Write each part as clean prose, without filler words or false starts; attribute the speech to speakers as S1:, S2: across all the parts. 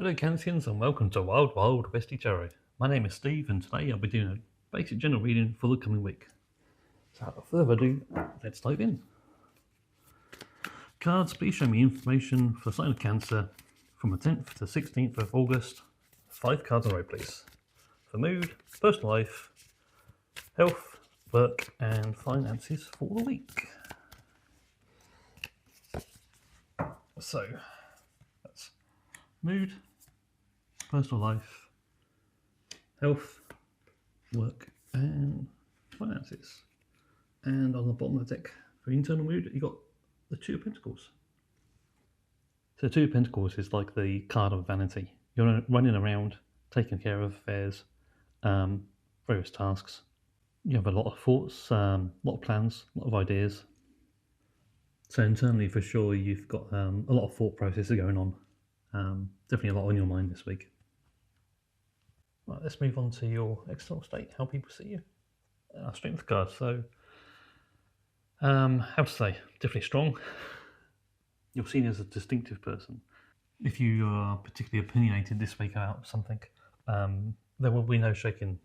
S1: Hello Cansians and welcome to Wild Wild Westy Tarot. My name is Steve and today I'll be doing a basic general reading for the coming week. So without further ado, let's dive in. Cards, please show me information for the sign of Cancer from the 10th to 16th of August. 5 cards in a row please. For mood, personal life, health, work and finances for the week. So, that's mood, personal life, health, work, and finances. And on the bottom of the deck, for internal mood, you got the Two of Pentacles. So Two of Pentacles is like the card of vanity. You're running around, taking care of affairs, various tasks. You have a lot of thoughts, a lot of plans, a lot of ideas. So internally, for sure, you've got a lot of thought processes going on. Definitely a lot on your mind this week. Right, let's move on to your external state, how people see you. Strength card. So, how to say, definitely strong. You're seen as a distinctive person. If you are particularly opinionated this week about something, there will be no shaking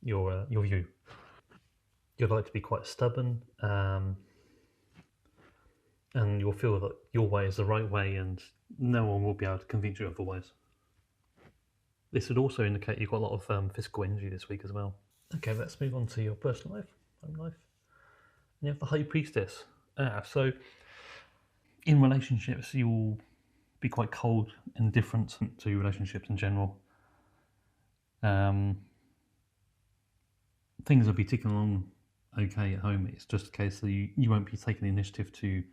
S1: your view. You'd like to be quite stubborn, and you'll feel that your way is the right way and no one will be able to convince you otherwise. This would also indicate you've got a lot of physical energy this week as well. Okay, let's move on to your personal life, home life. And you have the High Priestess. So in relationships, you'll be quite cold and indifferent to relationships in general. Things will be ticking along okay at home. It's just a case that you won't be taking the initiative to,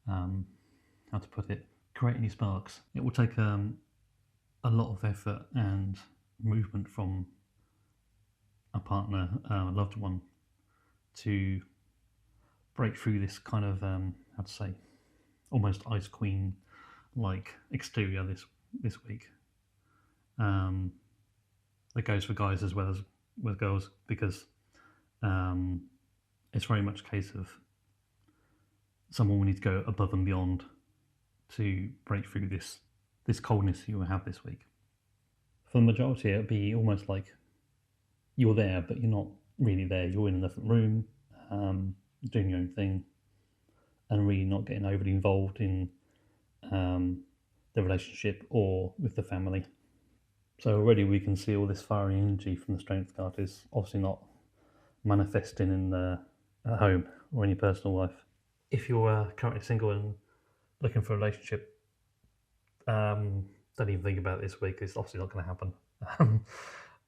S1: how to put it, create any sparks. It will take a lot of effort and movement from a partner, a loved one, to break through this kind of, how to say, almost Ice Queen like exterior this week. That goes for guys as well as with girls, because it's very much a case of someone will need to go above and beyond to break through this coldness you will have this week. For the majority, it'll be almost like you're there, but you're not really there. You're in a different room, doing your own thing, and really not getting overly involved in the relationship or with the family. So already we can see all this fiery energy from the Strength card is obviously not manifesting in at home or in your personal life. If you're currently single and looking for a relationship, don't even think about it this week. It's obviously not going to happen.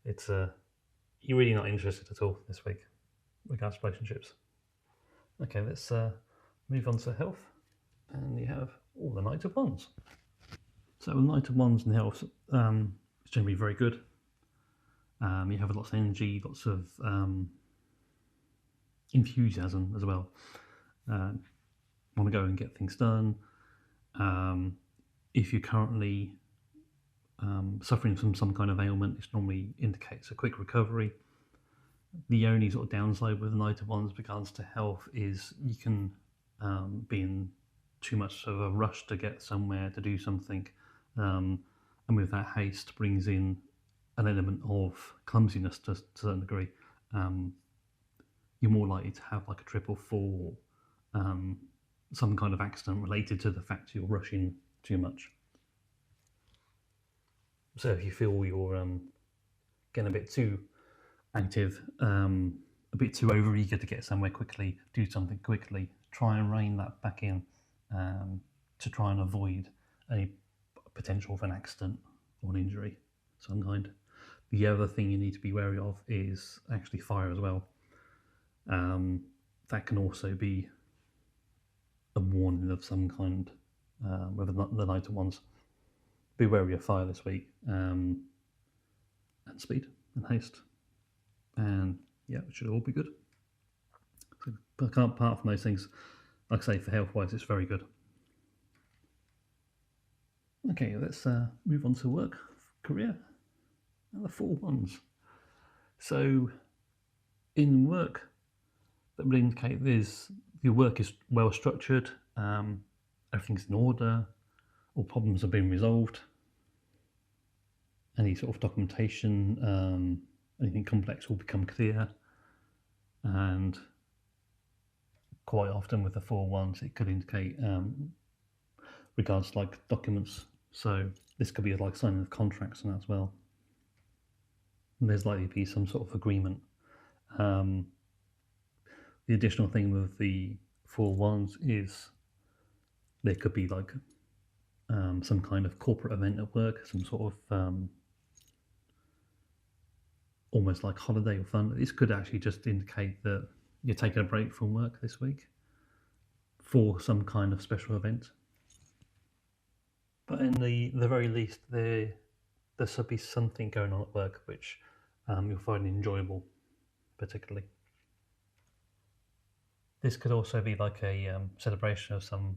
S1: It's you're really not interested at all this week regards to relationships. Okay, let's move on to health, and you have all the Knight of Wands. So the Knight of Wands in health is generally very good. You have lots of energy, lots of enthusiasm as well. Want to go and get things done. If you're currently suffering from some kind of ailment, this normally indicates a quick recovery. The only sort of downside with the Knight of Wands regards to health is you can be in too much of a rush to get somewhere, to do something, and with that haste brings in an element of clumsiness to a certain degree. You're more likely to have like a trip or fall, some kind of accident related to the fact you're rushing too much. So if you feel you're getting a bit too active, a bit too overeager to get somewhere quickly, do something quickly, try and rein that back in to try and avoid any potential of an accident or an injury of some kind. The other thing you need to be wary of is actually fire as well. That can also be a warning of some kind with the Knight of Wands. Be wary of fire this week, and speed and haste, and yeah, it should all be good. So, apart from those things, like I say, for health-wise, it's very good. Okay, let's move on to work, career, and the 4 Wands. So, in work, that would indicate your work is well structured, everything's in order, all problems have been resolved. any sort of documentation, anything complex will become clear, and quite often with the 4-1s it could indicate regards to like documents. So this could be like signing of contracts and that as well. And there's likely to be some sort of agreement. The additional thing with the 4-1s is there could be like some kind of corporate event at work, some sort of almost like holiday or fun. This could actually just indicate that you're taking a break from work this week for some kind of special event. But in the very least, there should be something going on at work which you'll find enjoyable, particularly. This could also be like a celebration of some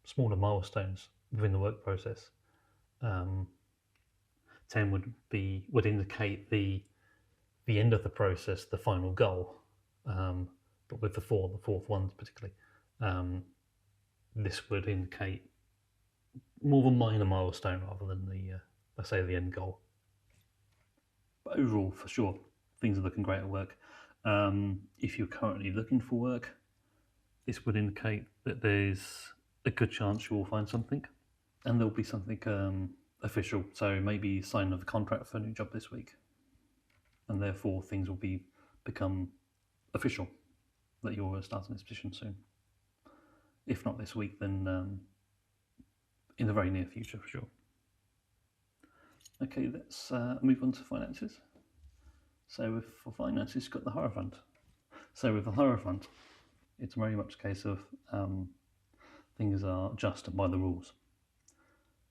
S1: smaller milestones within the work process. 10 would indicate the end of the process, the final goal. But with the fourth one particularly, this would indicate more of a minor milestone rather than the let's say the end goal. But overall, for sure, things are looking great at work. If you're currently looking for work, this would indicate that there's a good chance you will find something, and there'll be something official. So maybe sign of a contract for a new job this week, and therefore things will become official that you're starting this position soon. If not this week, then in the very near future for sure. Okay, let's move on to finances. So for finances, you've got the Hierophant. So with the Hierophant, it's very much a case of things are just by the rules.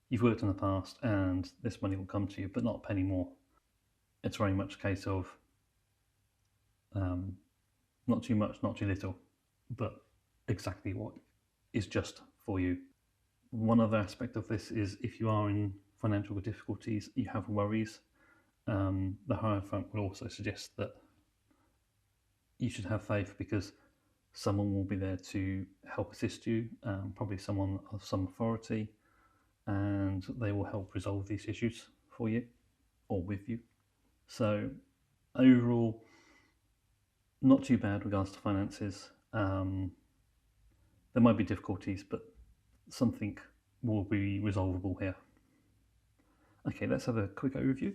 S1: You've worked in the past and this money will come to you, but not a penny more. It's very much a case of not too much, not too little, but exactly what is just for you. One other aspect of this is if you are in financial difficulties, you have worries, the Hierophant will also suggest that you should have faith because someone will be there to help assist you, probably someone of some authority, and they will help resolve these issues for you or with you. So overall, not too bad regards to finances. There might be difficulties, but something will be resolvable here. Okay, let's have a quick overview.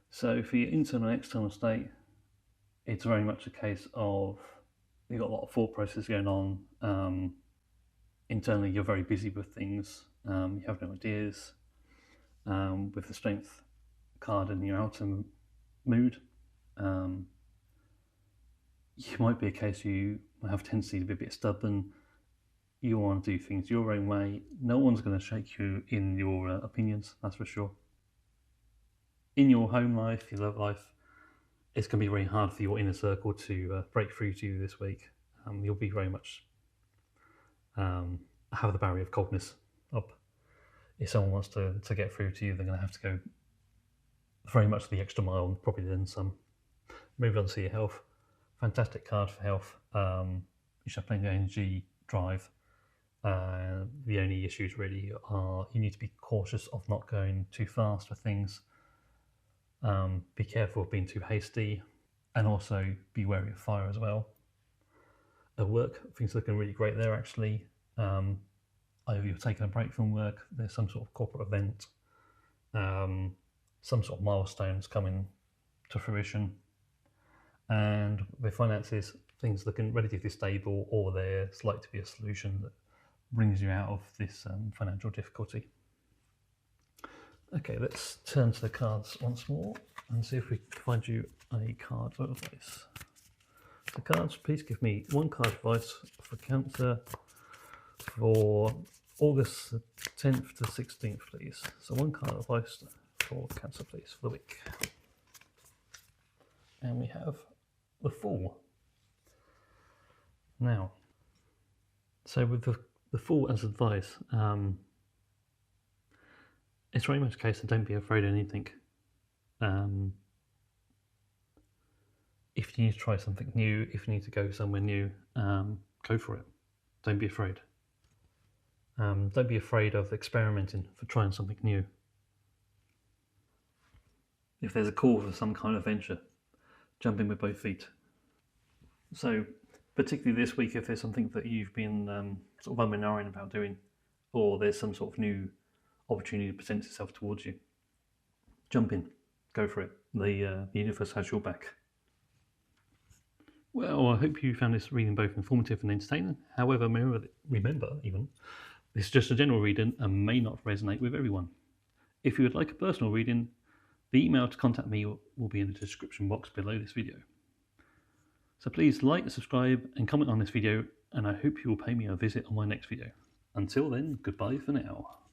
S1: So for your internal and external state, it's very much a case of you've got a lot of thought process going on. Internally, you're very busy with things. You have no ideas. With the Strength card in your outer mood, you might be a case you have tendency to be a bit stubborn. You want to do things your own way. No one's going to shake you in your opinions, that's for sure. In your home life, your love life, it's going to be very hard for your inner circle to break through to you this week. You'll be very much have the barrier of coldness up. If someone wants to get through to you, they're going to have to go very much the extra mile, and probably then some. Move on to your health. Fantastic card for health. You should have plenty of energy, drive. The only issues really are you need to be cautious of not going too fast with things. Be careful of being too hasty, and also be wary of fire as well. At work, things are looking really great there actually. Either you've taken a break from work, there's some sort of corporate event, some sort of milestones coming to fruition. And with finances, things looking relatively stable, or there's likely to be a solution that brings you out of this financial difficulty. Okay, let's turn to the cards once more and see if we can find you a card of advice. So cards, please give me one card advice for Cancer for August 10th to 16th, please. So one card advice for Cancer, please, for the week. And we have the Fool. Now, so with the Fool as advice, it's very much a case of don't be afraid of anything. If you need to try something new, if you need to go somewhere new, go for it. Don't be afraid. Don't be afraid of experimenting, for trying something new. If there's a call for some kind of venture, jump in with both feet. So, particularly this week, if there's something that you've been sort of umming and ahhing about doing, or there's some sort of new opportunity that presents itself towards you, jump in, go for it. The universe has your back. Well, I hope you found this reading both informative and entertaining. However, remember even, this is just a general reading and may not resonate with everyone. If you would like a personal reading, the email to contact me will be in the description box below this video. So please like, subscribe and comment on this video, and I hope you will pay me a visit on my next video. Until then, goodbye for now.